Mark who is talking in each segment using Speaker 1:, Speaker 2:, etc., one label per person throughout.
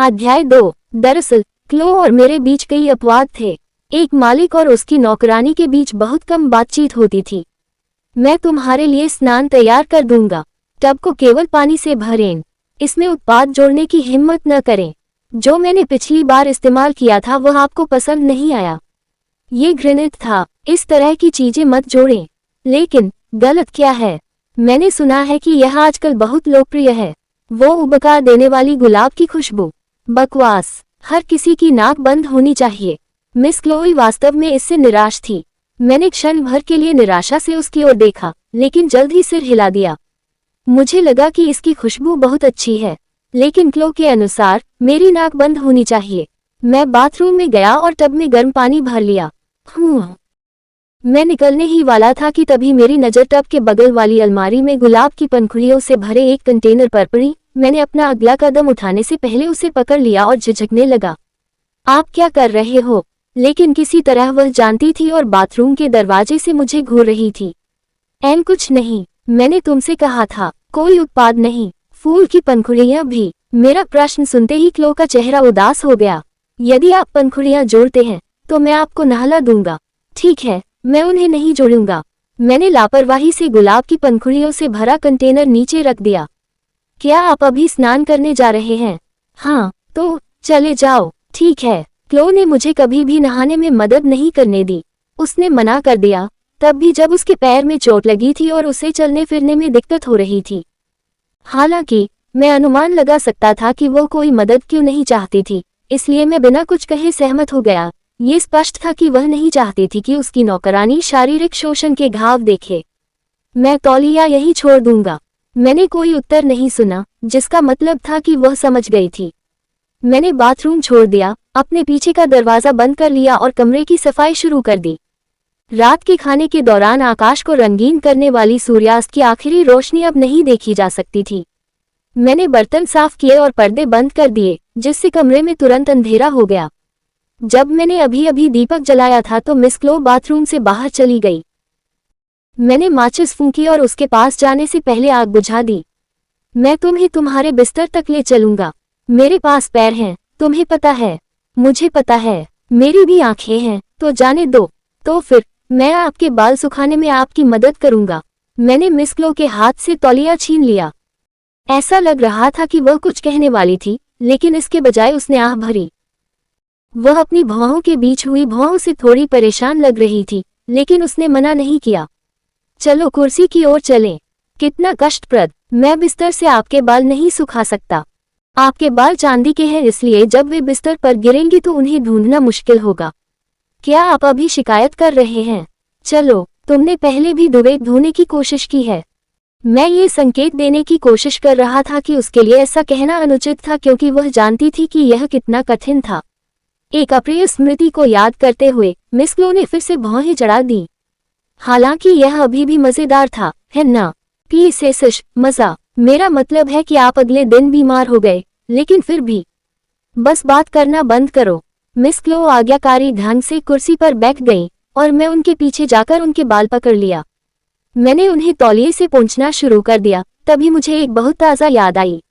Speaker 1: अध्याय 2। दरअसल क्लो और मेरे बीच कई अपवाद थे। एक मालिक और उसकी नौकरानी के बीच बहुत कम बातचीत होती थी। मैं तुम्हारे लिए स्नान तैयार कर दूंगा। टब को केवल पानी से भरें। इसमें उत्पाद जोड़ने की हिम्मत न करें। जो मैंने पिछली बार इस्तेमाल किया था वह आपको पसंद नहीं आया। ये घृणित था। इस तरह की चीजें मत जोड़ें। लेकिन गलत क्या है? मैंने सुना है कि यह आजकल बहुत लोकप्रिय है। वो उबका देने वाली गुलाब की खुशबू। बकवास। हर किसी की नाक बंद होनी चाहिए। मिस क्लोई वास्तव में इससे निराश थी। मैंने क्षण भर के लिए निराशा से उसकी ओर देखा, लेकिन जल्द ही सिर हिला दिया। मुझे लगा कि इसकी खुशबू बहुत अच्छी है, लेकिन क्लो के अनुसार मेरी नाक बंद होनी चाहिए। मैं बाथरूम में गया और टब में गर्म पानी भर लिया। मैं निकलने ही वाला था कि तभी मेरी नज़र टब के बगल वाली अलमारी में गुलाब की पंखुड़ियों से भरे एक कंटेनर पर पड़ी। मैंने अपना अगला कदम उठाने से पहले उसे पकड़ लिया और झिझकने लगा। आप क्या कर रहे हो? लेकिन किसी तरह वह जानती थी और बाथरूम के दरवाजे से मुझे घूर रही थी। कुछ नहीं, मैंने तुमसे कहा था। कोई उत्पाद नहीं, फूल की पंखुड़ियां भी। मेरा प्रश्न सुनते ही क्लो का चेहरा उदास हो गया। यदि आप पंखुड़ियां जोड़ते हैं तो मैं आपको नहला दूंगा। ठीक है, मैं उन्हें नहीं जोड़ूंगा। मैंने लापरवाही से गुलाब की पंखुड़ियों से भरा कंटेनर नीचे रख दिया। क्या आप अभी स्नान करने जा रहे हैं? हाँ, तो चले जाओ। ठीक है। क्लो ने मुझे कभी भी नहाने में मदद नहीं करने दी। उसने मना कर दिया, तब भी जब उसके पैर में चोट लगी थी और उसे चलने फिरने में दिक्कत हो रही थी। हालांकि मैं अनुमान लगा सकता था कि वो कोई मदद क्यों नहीं चाहती थी, इसलिए मैं बिना कुछ कहे सहमत हो गया। ये स्पष्ट था कि वह नहीं चाहती थी कि उसकी नौकरानी शारीरिक शोषण के घाव देखे। मैं तौलिया यही छोड़ दूंगा। मैंने कोई उत्तर नहीं सुना, जिसका मतलब था कि वह समझ गई थी। मैंने बाथरूम छोड़ दिया, अपने पीछे का दरवाजा बंद कर लिया और कमरे की सफाई शुरू कर दी। रात के खाने के दौरान आकाश को रंगीन करने वाली सूर्यास्त की आखिरी रोशनी अब नहीं देखी जा सकती थी। मैंने बर्तन साफ किए और पर्दे बंद कर दिए, जिससे कमरे में तुरंत अंधेरा हो गया। जब मैंने अभी अभी दीपक जलाया था तो मिस क्लो बाथरूम से बाहर चली गई। मैंने माचिस फूंकी और उसके पास जाने से पहले आग बुझा दी। मैं तुम्हें तुम्हारे बिस्तर तक ले चलूंगा। मेरे पास पैर हैं, तुम्हें पता है। मुझे पता है, मेरी भी आंखें हैं, तो जाने दो। तो फिर मैं आपके बाल सुखाने में आपकी मदद करूंगा। मैंने मिस क्लो के हाथ से तौलिया छीन लिया। ऐसा लग रहा था कि वह कुछ कहने वाली थी, लेकिन इसके बजाय उसने आह भरी। वह अपनी भौहों के बीच हुई भौहों से थोड़ी परेशान लग रही थी, लेकिन उसने मना नहीं किया। चलो कुर्सी की ओर चलें। कितना कष्टप्रद। मैं बिस्तर से आपके बाल नहीं सुखा सकता। आपके बाल चांदी के हैं, इसलिए जब वे बिस्तर पर गिरेंगी तो उन्हें ढूंढना मुश्किल होगा। क्या आप अभी शिकायत कर रहे हैं? चलो, तुमने पहले भी दुबे धोने की कोशिश की है। मैं ये संकेत देने की कोशिश कर रहा था कि उसके लिए ऐसा कहना अनुचित था, क्योंकि वह जानती थी कि यह कितना कठिन था। एक अप्रिय स्मृति को याद करते हुए मिस क्लो ने फिर से भौहें चढ़ा दी। हालांकि यह अभी भी मजेदार था, है ना? मजा। मेरा मतलब है कि आप अगले दिन बीमार हो गए, लेकिन फिर भी। बस बात करना बंद करो। मिस क्लो आज्ञाकारी ढंग से कुर्सी पर बैठ गई और मैं उनके पीछे जाकर उनके बाल पकड़ लिया। मैंने उन्हें तौलिए से पोंछना शुरू कर दिया। तभी मुझे एक बहुत ताज़ा याद आई।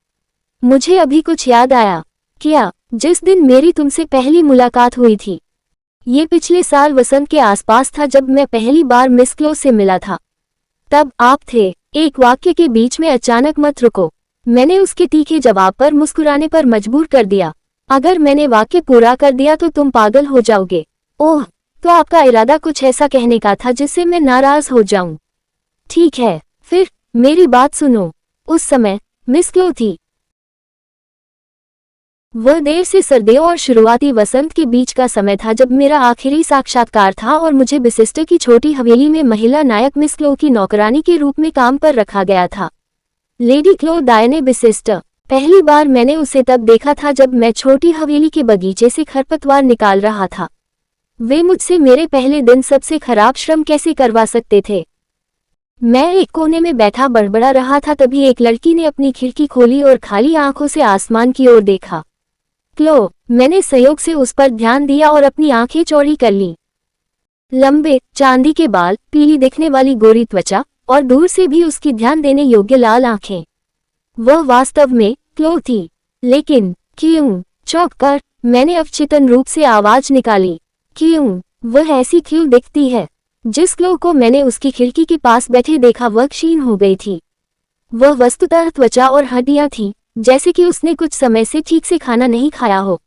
Speaker 1: मुझे अभी कुछ याद आया। क्या? जिस दिन मेरी तुमसे पहली मुलाकात हुई थी। ये पिछले साल वसंत के आसपास था, जब मैं पहली बार मिस क्लो से मिला था। तब आप थे। एक वाक्य के बीच में अचानक मत रुको। मैंने उसके तीखे जवाब पर मुस्कुराने पर मजबूर कर दिया। अगर मैंने वाक्य पूरा कर दिया तो तुम पागल हो जाओगे। ओह, तो आपका इरादा कुछ ऐसा कहने का था जिससे मैं नाराज हो जाऊं। ठीक है, फिर मेरी बात सुनो। उस समय मिस क्लो थी। वह देर से सर्दियों और शुरुआती वसंत के बीच का समय था, जब मेरा आखिरी साक्षात्कार था और मुझे बिसिस्टर की छोटी हवेली में महिला नायक मिस क्लो की नौकरानी के रूप में काम पर रखा गया था। लेडी क्लो डायने बिसिस्टर। पहली बार मैंने उसे तब देखा था जब मैं छोटी हवेली के बगीचे से खरपतवार निकाल रहा था। वे मुझसे मेरे पहले दिन सबसे खराब श्रम कैसे करवा सकते थे। मैं एक कोने में बैठा बड़बड़ा रहा था, तभी एक लड़की ने अपनी खिड़की खोली और खाली आंखों से आसमान की ओर देखा। क्लो, मैंने संयोग से उस पर ध्यान दिया और अपनी आंखें चौड़ी कर ली। लंबे चांदी के बाल, पीली दिखने वाली गोरी त्वचा और दूर से भी उसकी ध्यान देने योग्य लाल आंखें। वह वास्तव में क्लो थी। लेकिन क्यों? चौंक कर मैंने अवचेतन रूप से आवाज निकाली, क्यों? वह ऐसी क्यों दिखती है? जिस क्लो को मैंने उसकी खिड़की के पास बैठे देखा वह क्षीण हो गई थी। वह वस्तुतः त्वचा और हड्डियां थी, जैसे कि उसने कुछ समय से ठीक से खाना नहीं खाया हो।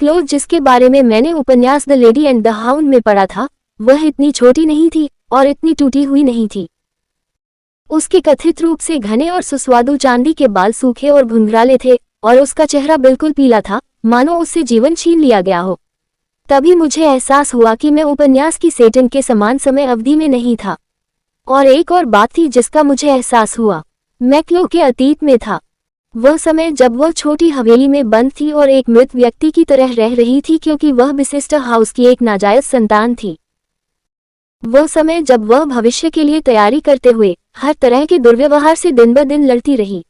Speaker 1: क्लो जिसके बारे में मैंने उपन्यास the lady and the hound में पढ़ा था, वह इतनी छोटी नहीं थी और इतनी टूटी हुई नहीं थी। उसके कथित रूप से घने और सुस्वादु चांदी के बाल सूखे और घुंघराले थे और उसका चेहरा बिल्कुल पीला था, मानो उससे जीवन छीन लिया गया हो। तभी मुझे एहसास हुआ कि मैं उपन्यास की सेटिंग के समान समय अवधि में नहीं था। और एक और बात थी जिसका मुझे एहसास हुआ, मैं क्लो के अतीत में था। वह समय जब वह छोटी हवेली में बंद थी और एक मृत व्यक्ति की तरह रह रही थी क्योंकि वह बिसेस्टर हाउस की एक नाजायज संतान थी। वह समय जब वह भविष्य के लिए तैयारी करते हुए हर तरह के दुर्व्यवहार से दिन ब दिन लड़ती रही।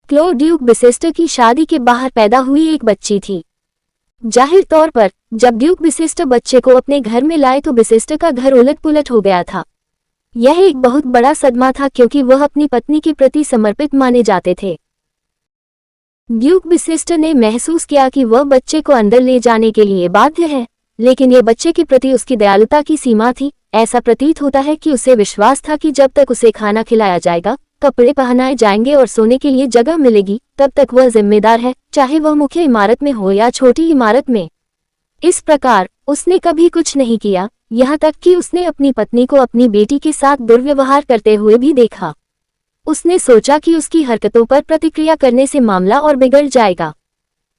Speaker 1: क्लो ड्यूक बिसेस्टर की शादी के बाहर पैदा हुई एक बच्ची थी। जाहिर तौर पर जब ड्यूक बिसेस्टर बच्चे को अपने घर में लाए तो बिसेस्टर का घर उलट-पुलट हो गया था। यह एक बहुत बड़ा सदमा था क्योंकि वह अपनी पत्नी के प्रति समर्पित माने जाते थे। ड्यूक बिसेस्टर ने महसूस किया कि वह बच्चे को अंदर ले जाने के लिए बाध्य है, लेकिन यह बच्चे के प्रति उसकी दयालुता की सीमा थी। ऐसा प्रतीत होता है कि उसे विश्वास था कि जब तक उसे खाना खिलाया जाएगा, कपड़े पहनाए जाएंगे और सोने के लिए जगह मिलेगी, तब तक वह जिम्मेदार है, चाहे वह मुख्य इमारत में हो या छोटी इमारत में। इस प्रकार उसने कभी कुछ नहीं किया, यहाँ तक कि उसने अपनी पत्नी को अपनी बेटी के साथ दुर्व्यवहार करते हुए भी देखा। उसने सोचा कि उसकी हरकतों पर प्रतिक्रिया करने से मामला और बिगड़ जाएगा।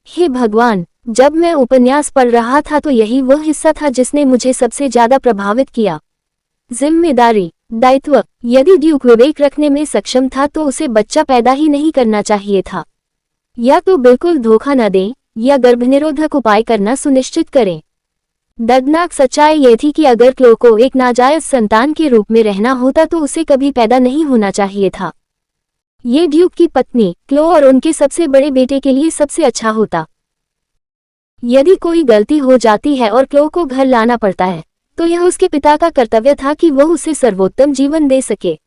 Speaker 1: हे भगवान, जब मैं उपन्यास पढ़ रहा था तो यही वह हिस्सा था जिसने मुझे सबसे ज्यादा प्रभावित किया। जिम्मेदारी, दायित्व। यदि ड्यूक विवेक रखने में सक्षम था तो उसे बच्चा पैदा ही नहीं करना चाहिए था। या तो बिल्कुल धोखा न दें या गर्भनिरोधक उपाय करना सुनिश्चित करें। दर्दनाक सच्चाई यह थी कि अगर क्लो को एक नाजायज संतान के रूप में रहना होता तो उसे कभी पैदा नहीं होना चाहिए था। ये ड्यूक की पत्नी, क्लो और उनके सबसे बड़े बेटे के लिए सबसे अच्छा होता। यदि कोई गलती हो जाती है और क्लो को घर लाना पड़ता है, तो यह उसके पिता का कर्तव्य था कि वह उसे सर्वोत्तम जीवन दे सके।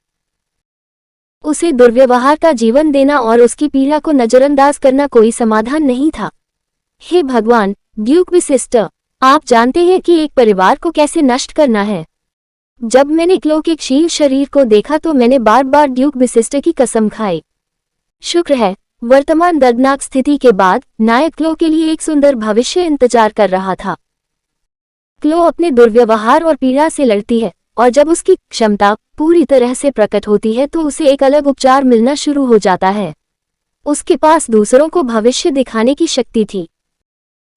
Speaker 1: उसे दुर्व्यवहार का जीवन देना और उसकी पीड़ा को नजरअंदाज करना कोई समाधान नहीं था। हे भगवान, ड्यूक बिसेस्टर, आप जानते हैं कि एक परिवार को कैसे नष्ट करना है। जब मैंने क्लो के क्षीण शरीर को देखा तो मैंने बार बार ड्यूक बिसेस्टर की कसम खाई। शुक्र है, वर्तमान दर्दनाक स्थिति के बाद नायक क्लो के लिए एक सुंदर भविष्य इंतजार कर रहा था। क्लो अपने दुर्व्यवहार और पीड़ा से लड़ती है और जब उसकी क्षमता पूरी तरह से प्रकट होती है तो उसे एक अलग उपचार मिलना शुरू हो जाता है। उसके पास दूसरों को भविष्य दिखाने की शक्ति थी।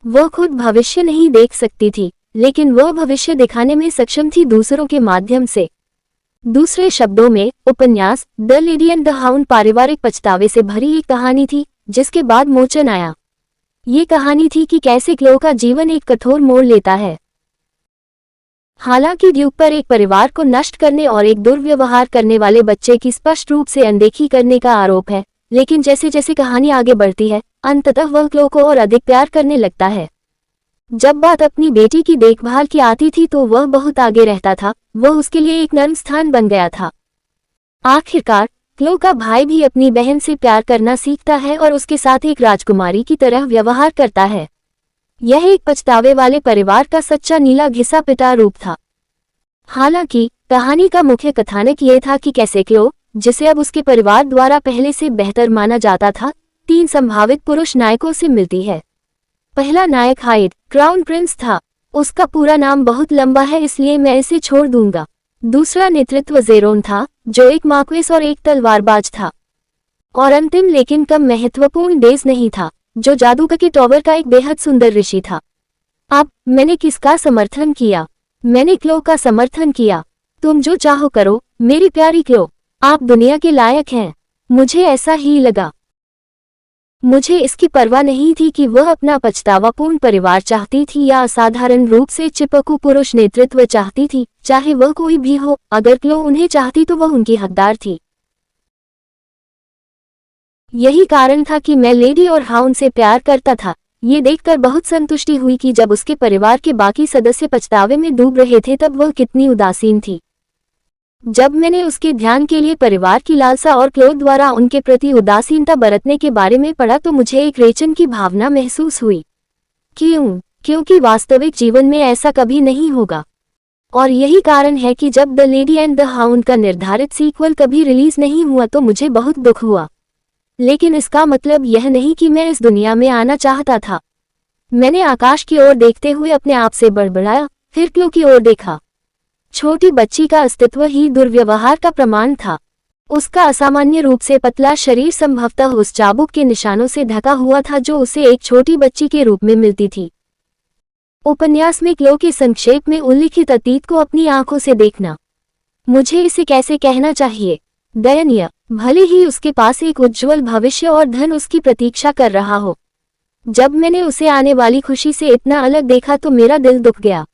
Speaker 1: वह खुद भविष्य नहीं देख सकती थी, लेकिन वह भविष्य दिखाने में सक्षम थी दूसरों के माध्यम से। दूसरे शब्दों में, उपन्यास the lady and the hound पारिवारिक पछतावे से भरी एक कहानी थी जिसके बाद मोचन आया। ये कहानी थी कि कैसे क्लो का जीवन एक कठोर मोड़ लेता है। हालांकि ड्यूक पर एक परिवार को नष्ट करने और एक दुर्व्यवहार करने वाले बच्चे की स्पष्ट रूप से अनदेखी करने का आरोप है, लेकिन जैसे जैसे कहानी आगे बढ़ती है, अंततः वह क्लो को और अधिक प्यार करने लगता है। जब बात अपनी बेटी की देखभाल की आती थी तो वह बहुत आगे रहता था, वह उसके लिए एक नर्म स्थान बन गया था। आखिरकार क्लो का भाई भी अपनी बहन से प्यार करना सीखता है और उसके साथ एक राजकुमारी की तरह व्यवहार करता है। यह एक पछतावे वाले परिवार का सच्चा नीला घिसा पिटा रूप था। हालांकि कहानी का मुख्य कथानक ये था कि कैसे क्लो, जिसे अब उसके परिवार द्वारा पहले से बेहतर माना जाता था, 3 संभावित पुरुष नायकों से मिलती है। पहला नायक हाइड, क्राउन प्रिंस था। उसका पूरा नाम बहुत लंबा है इसलिए मैं इसे छोड़ दूंगा। दूसरा नेतृत्व जेरोन था, जो एक मार्क्वेस और एक तलवारबाज था। और अंतिम लेकिन कम महत्वपूर्ण डेज नहीं था, जो जादूगर के टॉवर का एक बेहद सुंदर ऋषि था। अब मैंने किसका समर्थन किया? मैंने क्लो का समर्थन किया। तुम जो चाहो करो मेरी प्यारी क्लो, आप दुनिया के लायक हैं। मुझे ऐसा ही लगा। मुझे इसकी परवाह नहीं थी कि वह अपना पछतावापूर्ण परिवार चाहती थी या असाधारण रूप से चिपकू पुरुष नेतृत्व चाहती थी, चाहे वह कोई भी हो। अगर क्लो उन्हें चाहती तो वह उनकी हकदार थी। यही कारण था कि मैं लेडी और हाउंड से प्यार करता था। ये देखकर बहुत संतुष्टि हुई कि जब उसके परिवार के बाकी सदस्य पछतावे में डूब रहे थे तब वह कितनी उदासीन थी। जब मैंने उसके ध्यान के लिए परिवार की लालसा और क्लोथ द्वारा उनके प्रति उदासीनता बरतने के बारे में पढ़ा तो मुझे एक रेचन की भावना महसूस हुई। क्यों? क्योंकि वास्तविक जीवन में ऐसा कभी नहीं होगा। और यही कारण है कि जब the lady and the hound का निर्धारित सीक्वल कभी रिलीज नहीं हुआ तो मुझे बहुत दुख हुआ। लेकिन इसका मतलब यह नहीं कि मैं इस दुनिया में आना चाहता था। मैंने आकाश की ओर देखते हुए अपने आप से बड़बड़ाया, फिर क्लो की ओर देखा। छोटी बच्ची का अस्तित्व ही दुर्व्यवहार का प्रमाण था। उसका असामान्य रूप से पतला शरीर संभवतः उस चाबुक के निशानों से ढका हुआ था जो उसे एक छोटी बच्ची के रूप में मिलती थी। उपन्यास में क्लो के संक्षेप में उल्लिखित अतीत को अपनी आंखों से देखना, मुझे इसे कैसे कहना चाहिए, दयनीय। भले ही उसके पास एक उज्ज्वल भविष्य और धन उसकी प्रतीक्षा कर रहा हो। जब मैंने उसे आने वाली खुशी से इतना अलग देखा तो मेरा दिल दुख गया।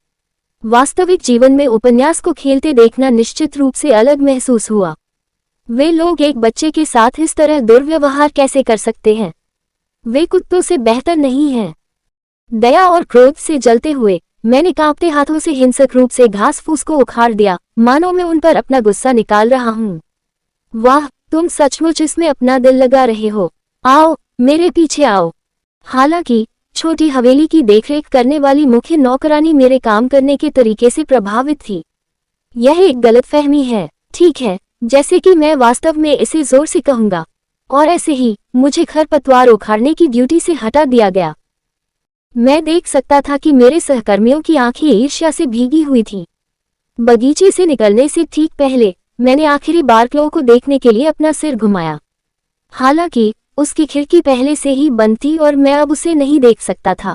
Speaker 1: वास्तविक जीवन में उपन्यास को खेलते देखना निश्चित रूप से अलग महसूस हुआ। वे लोग एक बच्चे के साथ इस तरह दुर्व्यवहार कैसे कर सकते हैं? वे कुत्तों से बेहतर नहीं हैं। दया और क्रोध से जलते हुए मैंने कांपते हाथों से हिंसक रूप से घास फूस को उखाड़ दिया, मानो मैं उन पर अपना गुस्सा निकाल रहा हूँ। वाह, तुम सचमुच इसमें अपना दिल लगा रहे हो। आओ, मेरे पीछे आओ। हालांकि छोटी हवेली की देखरेख करने वाली मुख्य नौकरानी मेरे काम करने के तरीके से प्रभावित थी। यह एक गलतफहमी है, ठीक है, जैसे कि मैं वास्तव में इसे जोर से कहूंगा। और ऐसे ही मुझे खरपतवार उखाड़ने की ड्यूटी से हटा दिया गया। मैं देख सकता था कि मेरे सहकर्मियों की आंखें ईर्ष्या से भीगी हुई थीं। बगीचे से निकलने से ठीक पहले मैंने आखिरी बार क्लो को देखने के लिए अपना सिर घुमाया। हालांकि उसकी खिड़की पहले से ही बंद थी और मैं अब उसे नहीं देख सकता था।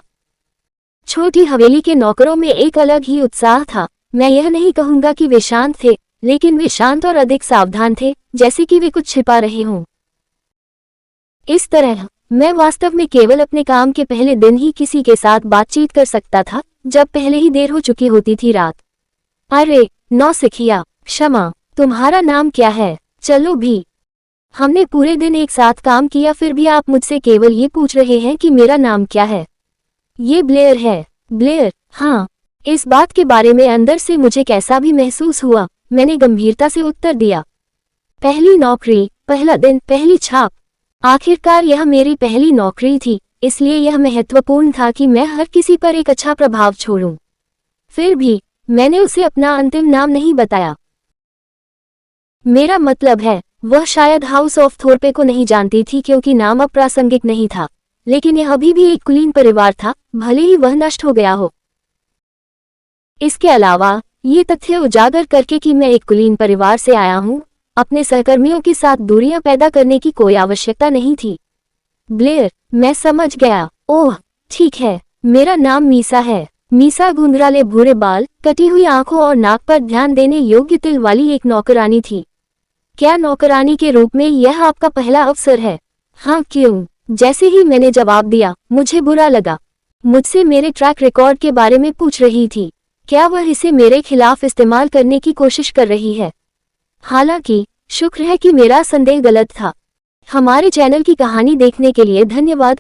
Speaker 1: छोटी हवेली के नौकरों में एक अलग ही उत्साह था। मैं यह नहीं कहूंगा कि वे शांत थे, लेकिन वे शांत और अधिक सावधान थे, जैसे कि वे कुछ छिपा रहे हों। इस तरह मैं वास्तव में केवल अपने काम के पहले दिन ही किसी के साथ बातचीत कर सकता था, जब पहले ही देर हो चुकी होती थी रात। अरे नौसिखिया, क्षमा, तुम्हारा नाम क्या है? चलो भी। हमने पूरे दिन एक साथ काम किया, फिर भी आप मुझसे केवल ये पूछ रहे हैं कि मेरा नाम क्या है। ये ब्लेयर है। ब्लेयर? हाँ। इस बात के बारे में अंदर से मुझे कैसा भी महसूस हुआ, मैंने गंभीरता से उत्तर दिया। पहली नौकरी, पहला दिन, पहली छाप। आखिरकार यह मेरी पहली नौकरी थी, इसलिए यह महत्वपूर्ण था कि मैं हर किसी पर एक अच्छा प्रभाव छोड़ूं। फिर भी मैंने उसे अपना अंतिम नाम नहीं बताया। मेरा मतलब है, वह शायद हाउस ऑफ थोरपे को नहीं जानती थी क्योंकि नाम अप्रासंगिक नहीं था, लेकिन यह अभी भी एक कुलीन परिवार था, भले ही वह नष्ट हो गया हो। इसके अलावा ये तथ्य उजागर करके कि मैं एक कुलीन परिवार से आया हूँ, अपने सहकर्मियों के साथ दूरियां पैदा करने की कोई आवश्यकता नहीं थी। ब्लेयर, मैं समझ गया। ओह ठीक है, मेरा नाम मीसा है। मीसा घुंघराले भूरे बाल, कटी हुई आंखों और नाक पर ध्यान देने योग्य तिल वाली एक नौकरानी थी। क्या नौकरानी के रूप में यह आपका पहला अवसर है? हाँ, क्यों? जैसे ही मैंने जवाब दिया, मुझे बुरा लगा। मुझसे मेरे ट्रैक रिकॉर्ड के बारे में पूछ रही थी। क्या वह इसे मेरे खिलाफ इस्तेमाल करने की कोशिश कर रही है? हालांकि शुक्र है कि मेरा संदेह गलत था। हमारे चैनल की कहानी देखने के लिए धन्यवाद।